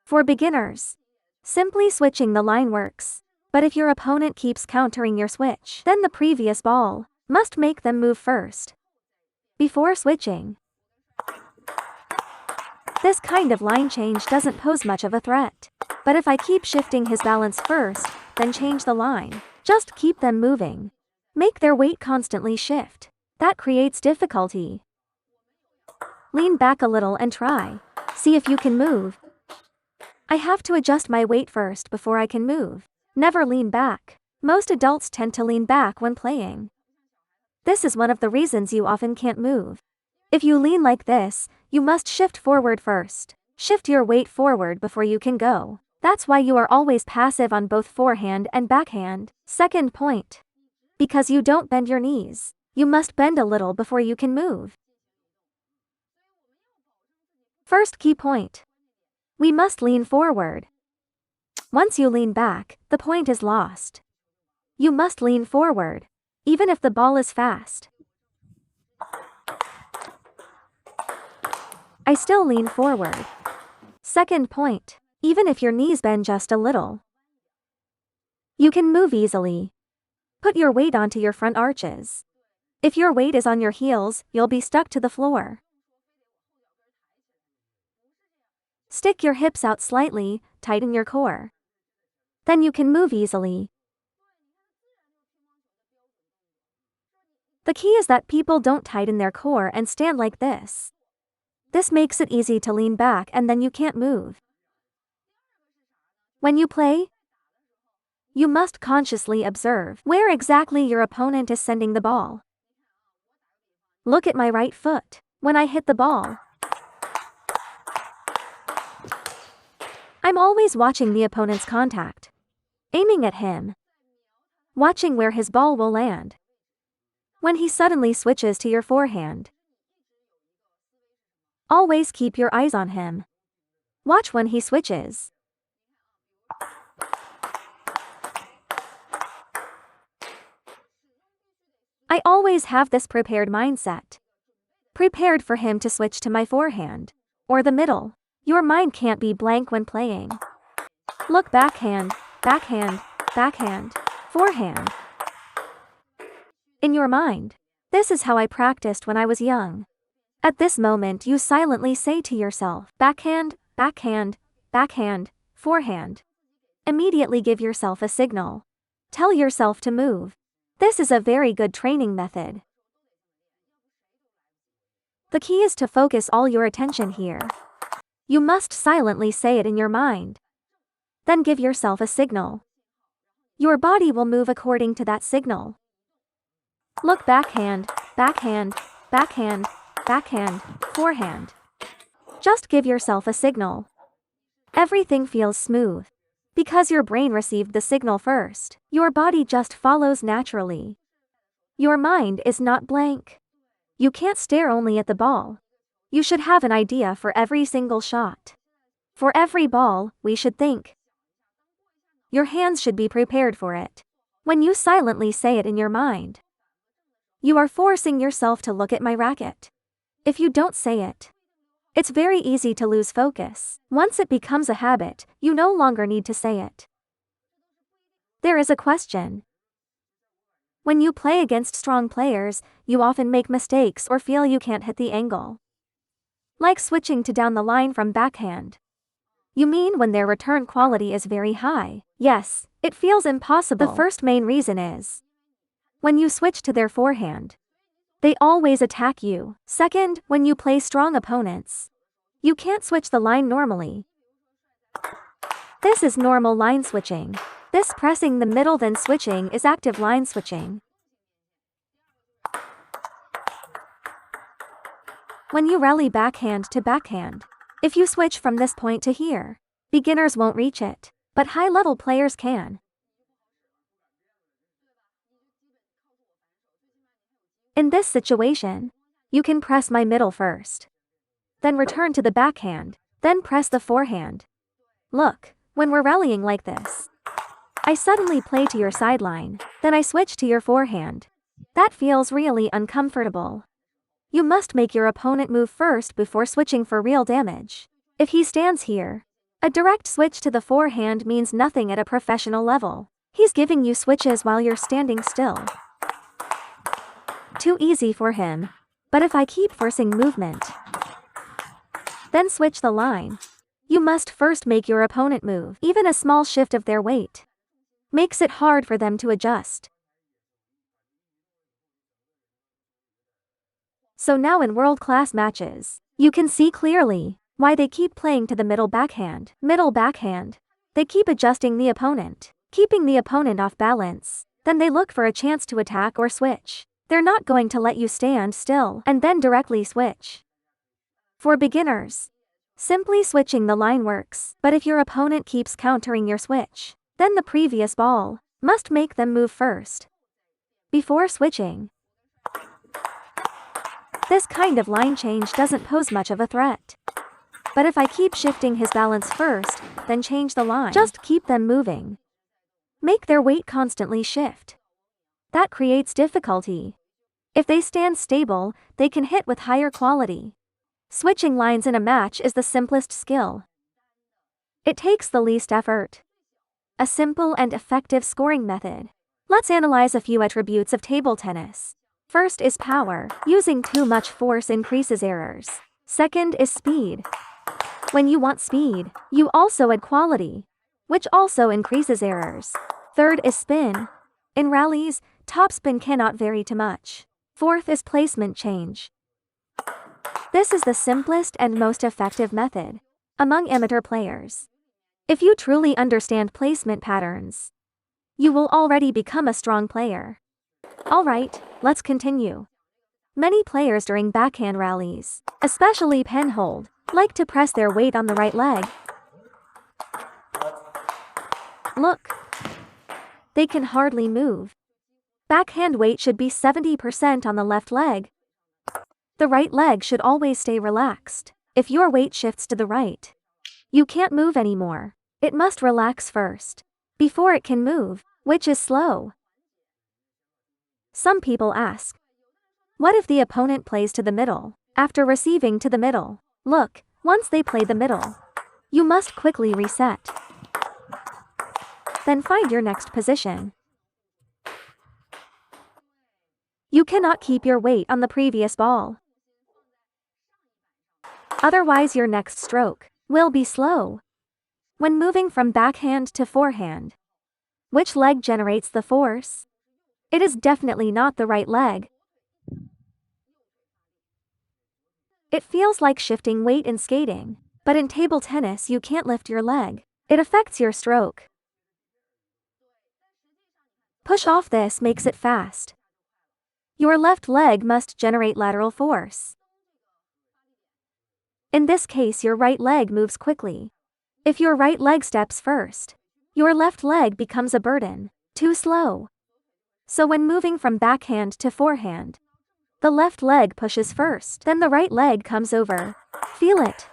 For beginners, simply switching the line works. But if your opponent keeps countering your switch, then the previous ball must make them move first before switching. This kind of line change doesn't pose much of a threat. But if I keep shifting his balance first, then change the line, just keep them moving, make their weight constantly shift, that creates difficulty. Lean back a little and try. See if you can move. I have to adjust my weight first before I can move. Never lean back. Most adults tend to lean back when playing. This is one of the reasons you often can't move. If you lean like this, you must shift forward first. Shift your weight forward before you can go. That's why you are always passive on both forehand and backhand. Second point. Because you don't bend your knees, you must bend a little before you can move. First key point. We must lean forward. Once you lean back, the point is lost. You must lean forward, even if the ball is fast. I still lean forward. Second point. Even if your knees bend just a little, you can move easily. Put your weight onto your front arches. If your weight is on your heels, you'll be stuck to the floor. Stick your hips out slightly, tighten your core. Then you can move easily. The key is that people don't tighten their core and stand like this. This makes it easy to lean back and then you can't move. When you play, you must consciously observe where exactly your opponent is sending the ball. Look at my right foot when I hit the ball. I'm always watching the opponent's contact, aiming at him, watching where his ball will land. When he suddenly switches to your forehand, always keep your eyes on him. Watch when he switches. I always have this prepared mindset. Prepared for him to switch to my forehand, or the middle. Your mind can't be blank when playing. Look, backhand, backhand, backhand, forehand. In your mind. This is how I practiced when I was young. At this moment you silently say to yourself, backhand, backhand, backhand, forehand. Immediately give yourself a signal. Tell yourself to move. This is a very good training method. The key is to focus all your attention here. You must silently say it in your mind. Then give yourself a signal. Your body will move according to that signal. Look, backhand, backhand, backhand, backhand, forehand. Just give yourself a signal. Everything feels smooth. Because your brain received the signal first, your body just follows naturally. Your mind is not blank. You can't stare only at the ball. You should have an idea for every single shot. For every ball, we should think. Your hands should be prepared for it. When you silently say it in your mind, you are forcing yourself to look at my racket. If you don't say it, it's very easy to lose focus. Once it becomes a habit, you no longer need to say it. There is a question. When you play against strong players, you often make mistakes or feel you can't hit the angle. Like switching to down the line from backhand. You mean when their return quality is very high? Yes, it feels impossible. The first main reason is when you switch to their forehand, they always attack you. Second, when you play strong opponents, you can't switch the line normally. This is normal line switching. This pressing the middle then switching is active line switching. When you rally backhand to backhand, if you switch from this point to here, beginners won't reach it, but high-level players can. In this situation, you can press my middle first, then return to the backhand, then press the forehand. Look, when we're rallying like this, I suddenly play to your sideline, then I switch to your forehand. That feels really uncomfortable. You must make your opponent move first before switching for real damage. If he stands here, A direct switch to the forehand means nothing at a professional level. He's giving you switches while you're standing still. Too easy for him. But if I keep forcing movement, then switch the line. You must first make your opponent move. Even a small shift of their weight makes it hard for them to adjust. So now in world-class matches, you can see clearly why they keep playing to the middle backhand. Middle backhand. They keep adjusting the opponent, keeping the opponent off balance. Then they look for a chance to attack or switch. They're not going to let you stand still and then directly switch. For beginners, simply switching the line works, but if your opponent keeps countering your switch, then the previous ball must make them move first before switching. This kind of line change doesn't pose much of a threat. But if I keep shifting his balance first, then change the line, just keep them moving. Make their weight constantly shift. That creates difficulty. If they stand stable, they can hit with higher quality. Switching lines in a match is the simplest skill. It takes the least effort. A simple and effective scoring method. Let's analyze a few attributes of table tennis. First is power. Using too much force increases errors. Second is speed. When you want speed, you also add quality, which also increases errors. Third is spin. In rallies, topspin cannot vary too much. Fourth is placement change. This is the simplest and most effective method among amateur players. If you truly understand placement patterns, you will already become a strong player. Alright, let's continue. Many players during backhand rallies, especially penhold, like to press their weight on the right leg. Look. They can hardly move. Backhand weight should be 70% on the left leg. The right leg should always stay relaxed. If your weight shifts to the right, you can't move anymore. It must relax first before it can move, which is slow. Some people ask, what if the opponent plays to the middle? After receiving to the middle, look, once they play the middle, you must quickly reset. Then find your next position. You cannot keep your weight on the previous ball. Otherwise your next stroke will be slow. When moving from backhand to forehand, which leg generates the force? It is definitely not the right leg. It feels like shifting weight in skating, but in table tennis you can't lift your leg. It affects your stroke. Push off this makes it fast. Your left leg must generate lateral force. In this case your right leg moves quickly. If your right leg steps first, your left leg becomes a burden, too slow. So when moving from backhand to forehand, the left leg pushes first, then the right leg comes over. Feel it.